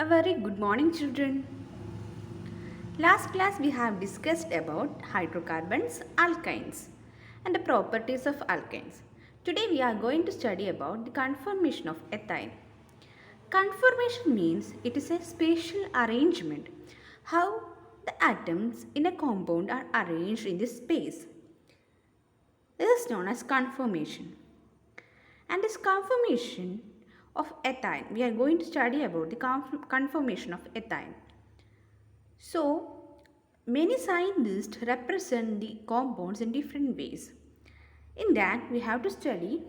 A very good morning, children. Last class we have discussed about hydrocarbons, alkynes, and the properties of alkynes. Today we are going to study about the conformation of ethyne. Conformation means it is a spatial arrangement, how the atoms in a compound are arranged in this space. This is known as conformation. And this conformation of ethyne, we are going to study about the conformation of ethyne. So, many scientists represent the compounds in different ways. In that, we have to study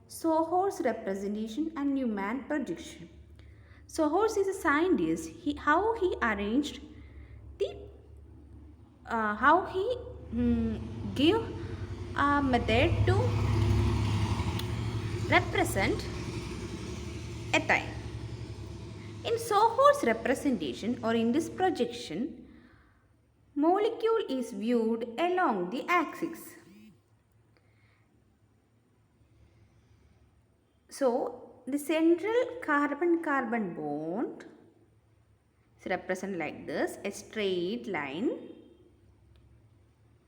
Sohor's representation and Newman projection. Sohor is a scientist. How he arranged the how he gave a method to represent ethyne. In Sohor's representation or in this projection, molecule is viewed along the axis. So, the central carbon-carbon bond is represented like this, a straight line.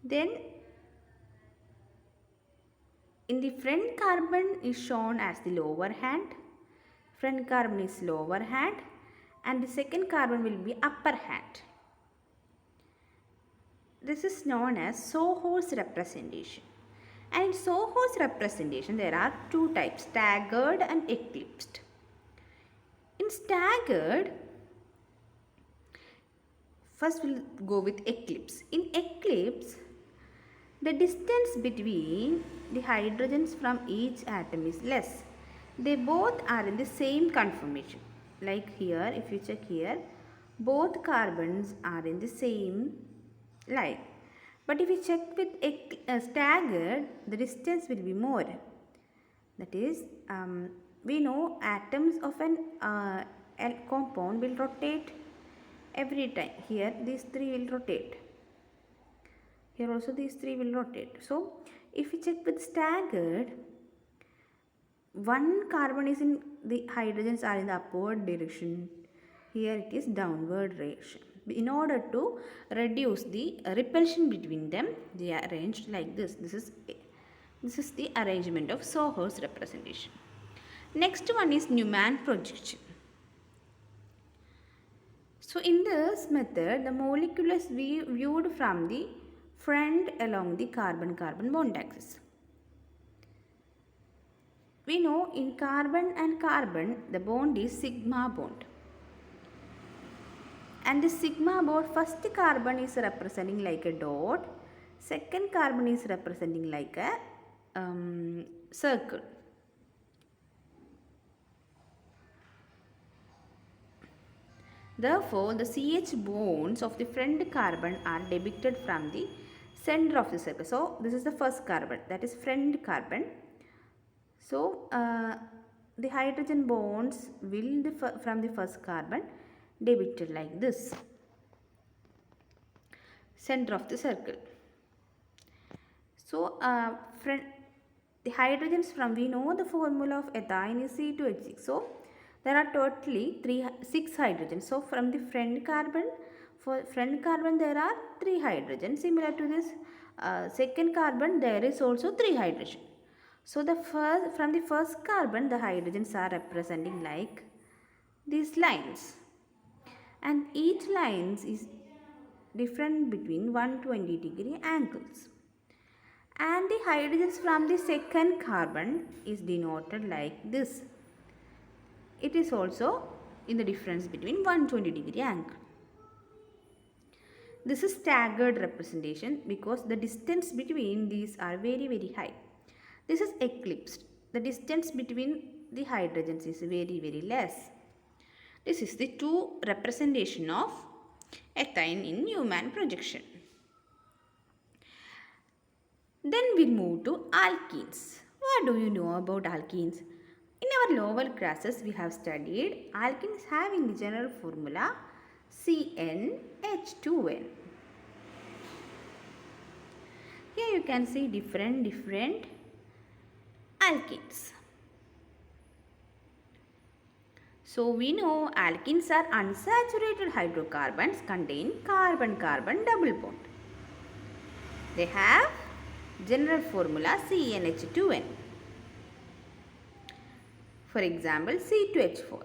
Then, in the front carbon is shown as the lower hand. Front carbon is lower hand and the second carbon will be upper hand. This is known as Sohor's representation. And in Sohor's representation, there are two types, staggered and eclipsed. In staggered, first we'll go with eclipse. In eclipse, the distance between the hydrogens from each atom is less. They both are in the same conformation. Like here, if you check here, both carbons are in the same line. But if you check with staggered, the distance will be more. That is, we know atoms of an compound will rotate every time. Here, these three will rotate. Here also these three will rotate. So, if you check with staggered, one carbon is in the hydrogens are in the upward direction. Here it is downward direction. In order to reduce the repulsion between them, they are arranged like this. This is the arrangement of Sohor's representation. Next one is Newman projection. So in this method, the molecule is viewed from the front along the carbon-carbon bond axis. We know in carbon and carbon, the bond is sigma bond. And the sigma bond, first carbon is representing like a dot, second carbon is representing like a circle. Therefore, the CH bonds of the front carbon are depicted from the center of the circle. So, this is the first carbon, that is front carbon. So, the hydrogen bonds will from the first carbon depicted like this, center of the circle. So, the hydrogens from, we know the formula of ethyne is C2H6. So, there are totally 6 hydrogens. So, from the front carbon, for front carbon there are 3 hydrogens. Similar to this second carbon, there is also 3 hydrogen. So, from the first carbon, the hydrogens are representing like these lines. And each lines is different between 120-degree angles. And the hydrogens from the second carbon is denoted like this. It is also in the difference between 120-degree angle. This is staggered representation because the distance between these are very, very high. This is eclipsed. The distance between the hydrogens is very, very less. This is the two representation of ethyne in Newman projection. Then we move to alkenes. What do you know about alkenes? In our lower classes, we have studied alkenes having the general formula CnH2n. Here you can see different alkenes. So we know alkenes are unsaturated hydrocarbons contain carbon-carbon double bond. They have general formula CnH2n. For example, C2H4.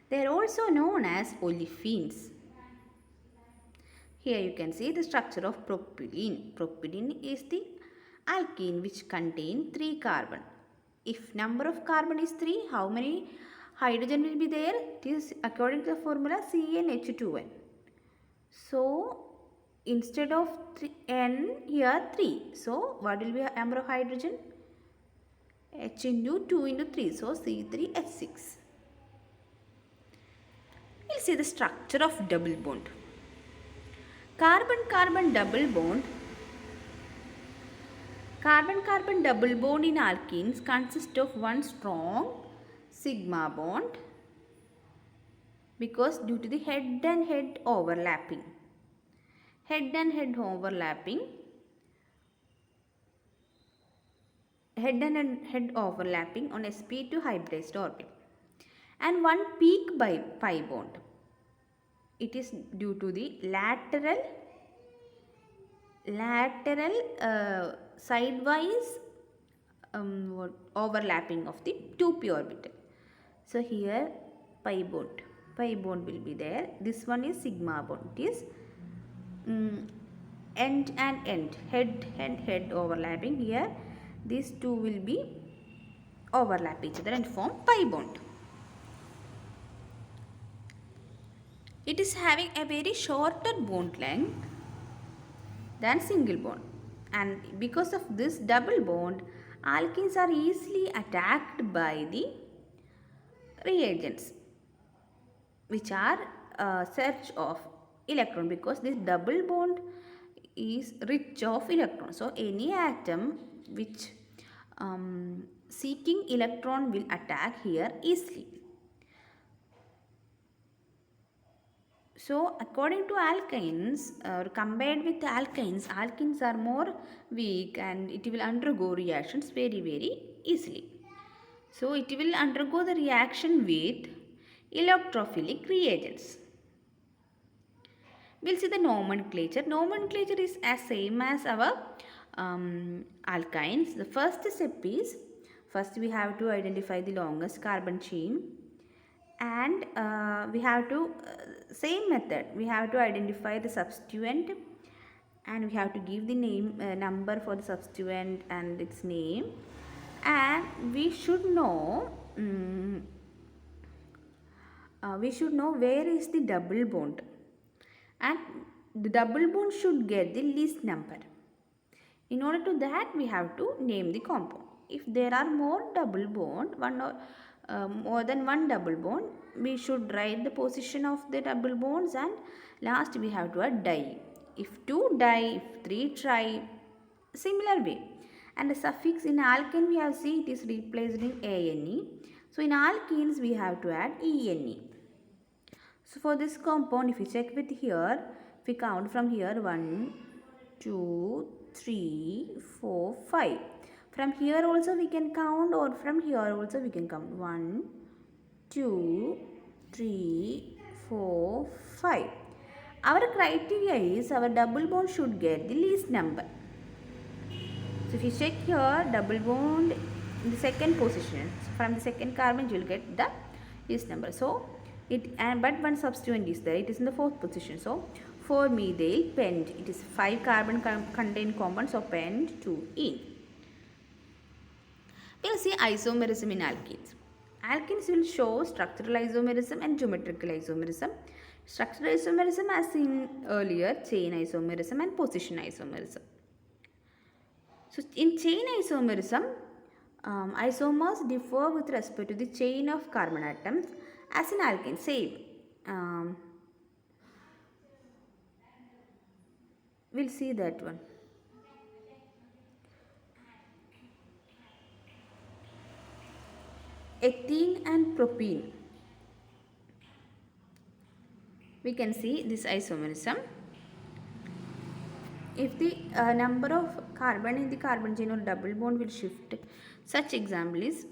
They are also known as olefins. Here you can see the structure of propylene. Propylene is the alkene which contain 3 carbon. If number of carbon is 3, how many hydrogen will be there? It is according to the formula CnH2n. So instead of N here 3. So what will be the number of hydrogen? H into 2 into 3. So C3H6. We'll see the structure of double bond. Carbon-carbon double bond. Carbon-carbon double bond in alkenes consists of one strong sigma bond because due to the head and head overlapping. Head and head overlapping. Head and head overlapping on sp2 hybridized orbit. And one peak pi bond. It is due to the lateral sidewise overlapping of the 2p orbital. So here pi bond will be there. This one is sigma bond. It is end and end, head and head overlapping. Here these two will be overlap each other and form pi bond. It is having a very shorter bond length than single bond, and because of this double bond, alkenes are easily attacked by the reagents which are search of electron, because this double bond is rich of electrons. So any atom which seeking electron will attack here easily. So according to alkenes, compared with alkenes, alkenes are more weak and it will undergo reactions very easily. So it will undergo the reaction with electrophilic reagents. We'll see the nomenclature. Nomenclature is as same as our alkynes. The first step is, first we have to identify the longest carbon chain, and we have to same method, we have to identify the substituent, and we have to give the name number for the substituent and its name, and we should know where is the double bond, and the double bond should get the least number. In order to that, we have to name the compound. If there are more double bond, more than one double bond, we should write the position of the double bonds, and last we have to add di. If 2 di, if 3 tri, similar way. And the suffix in alkane we have seen it is replaced in ane. So in alkenes we have to add ene. So for this compound, if you check with here, if we count from here 1, 2, 3, 4, 5. From here also we can count, or from here also we can count 1, 2, 3, 4, 5. Our criteria is our double bond should get the least number. So if you check here, double bond in the second position, so from the second carbon you will get the least number. So but one substituent is there, it is in the fourth position. So for methyl pent, it is 5 carbon contained compounds, so pent 2-ene. We will see isomerism in alkenes. Alkenes will show structural isomerism and geometrical isomerism. Structural isomerism as seen earlier, chain isomerism and position isomerism. So in chain isomerism, isomers differ with respect to the chain of carbon atoms as in alkane, same. We'll see that one. Ethene and propene. We can see this isomerism. If the number of carbon in the carbon chain or double bond will shift, such example is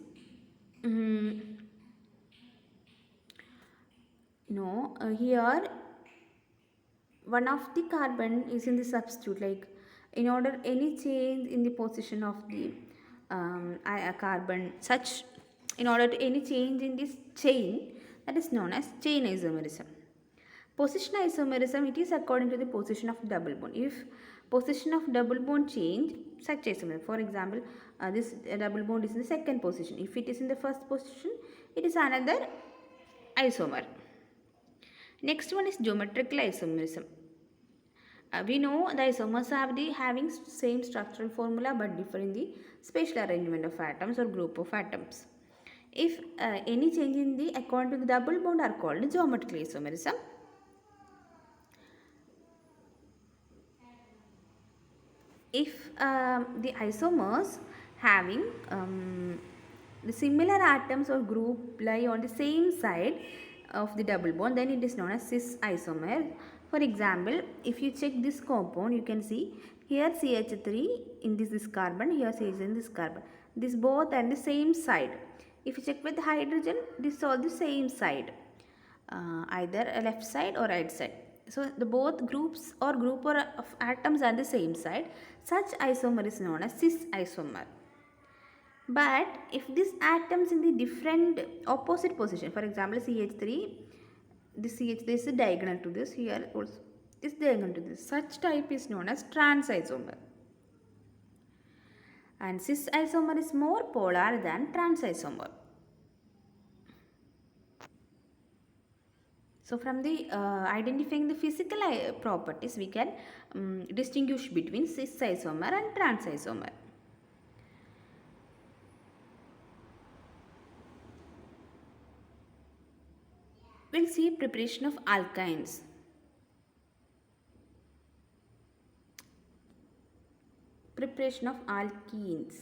Mm, no, here one of the carbon is in the substitute, like in order any change in the position of the carbon, such in order to any change in this chain, that is known as chain isomerism. Position isomerism, it is according to the position of double bond. If position of double bond change, such isomer, for example, this double bond is in the second position. If it is in the first position, it is another isomer. Next one is geometrical isomerism. We know the isomers have the having same structural formula but differ in the spatial arrangement of atoms or group of atoms. If any change in the according to the double bond are called geometrical isomerism. If the isomers having the similar atoms or group lie on the same side of the double bond, then it is known as cis isomer. For example, if you check this compound, you can see here CH3 in this carbon, here CH in this carbon. This both are the same side. If you check with hydrogen, this is all the same side, either a left side or right side. So the both groups or group or of atoms are the same side. Such isomer is known as cis isomer. But if these atoms in the different opposite position, for example CH3, this CH3 is diagonal to this, here also is diagonal to this. Such type is known as trans isomer. And cis isomer is more polar than trans isomer. So from the identifying the physical properties, we can distinguish between cis isomer and trans isomer. We'll see preparation of alkynes. Preparation of alkenes.